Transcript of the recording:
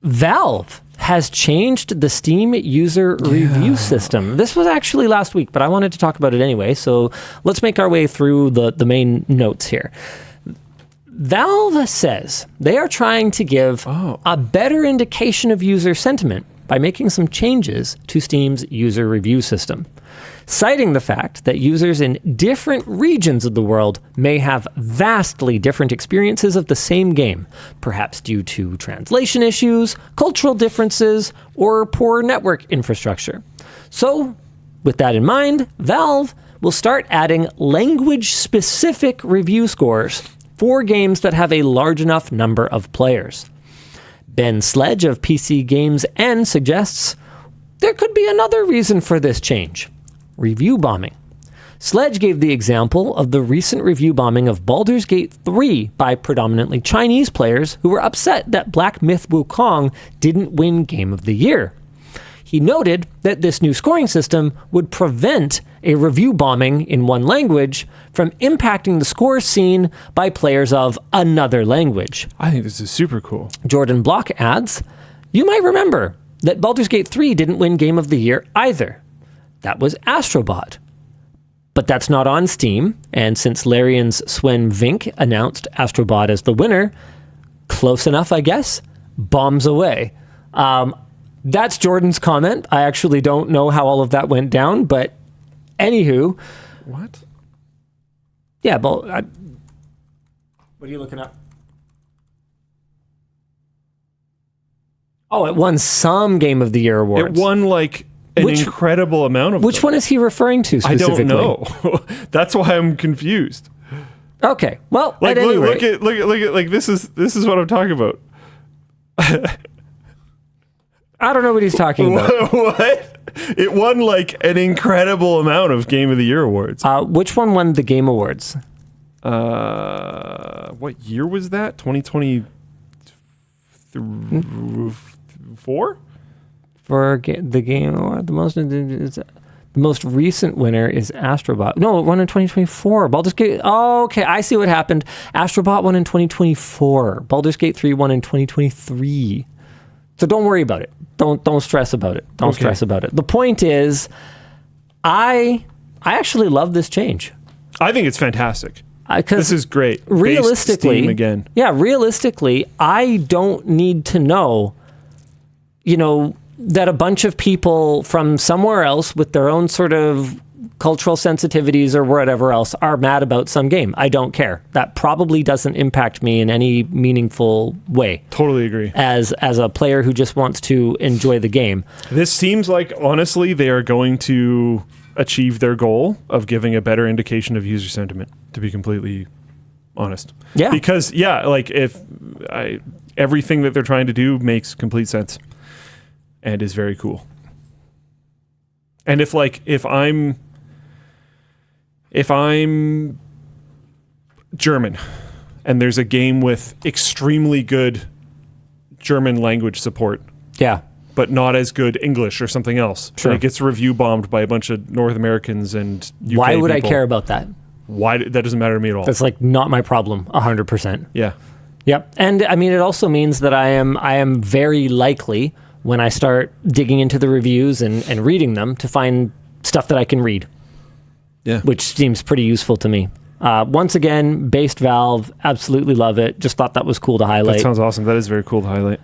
Valve has changed the Steam user review system. This was actually last week, but I wanted to talk about it anyway, so let's make our way through the main notes here. Valve says they are trying to give a better indication of user sentiment by making some changes to Steam's user review system, citing the fact that users in different regions of the world may have vastly different experiences of the same game, perhaps due to translation issues, cultural differences, or poor network infrastructure. So, with that in mind, Valve will start adding language-specific review scores for games that have a large enough number of players. Ben Sledge of PC Games N suggests there could be another reason for this change: review bombing. Sledge gave the example of the recent review bombing of Baldur's Gate 3 by predominantly Chinese players who were upset that Black Myth Wukong didn't win Game of the Year. He noted that this new scoring system would prevent a review bombing in one language from impacting the score seen by players of another language. I think this is super cool. Jordan Block adds, "You might remember that Baldur's Gate 3 didn't win Game of the Year either. That was Astrobot. But that's not on Steam, and since Larian's Sven Vink announced Astrobot as the winner, close enough, I guess, bombs away." That's Jordan's comment. I actually don't know how all of that went down, but anywho. What? Yeah, but what are you looking up? Oh, it won some Game of the Year awards. It won like an incredible amount of Which them. one is he referring to specifically? I don't know. That's why I'm confused. Okay, well, like, at any rate, look at like this is what I'm talking about. I don't know what he's talking about. What? It won like an incredible amount of Game of the Year awards. Which one won the Game Awards? What year was that? 2024? For the Game Award, the most recent winner is Astrobot. No, it won in 2024. Baldur's Gate. Oh, okay, I see what happened. Astrobot won in 2024. Baldur's Gate 3 won in 2023. So don't worry about it. Don't stress about it. Don't stress about it. The point is, I actually love this change. I think it's fantastic. This is great. Realistically, Steam again. Yeah, realistically, I don't need to know, that a bunch of people from somewhere else with their own sort of cultural sensitivities or whatever else are mad about some game. I don't care. That probably doesn't impact me in any meaningful way. Totally agree. As a player who just wants to enjoy the game. This seems like, honestly, they are going to achieve their goal of giving a better indication of user sentiment, to be completely honest. Yeah. Because, everything that they're trying to do makes complete sense and is very cool. And if I'm German and there's a game with extremely good German language support, but not as good English or something else, and it gets review bombed by a bunch of North Americans and UK Why would people, I care about that? That doesn't matter to me at all. That's not my problem, 100%. Yeah. Yep. And I mean, it also means that I am very likely, when I start digging into the reviews and reading them, to find stuff that I can read. Yeah. Which seems pretty useful to me. Once again, based Valve, absolutely love it. Just thought that was cool to highlight. That sounds awesome. That is very cool to highlight.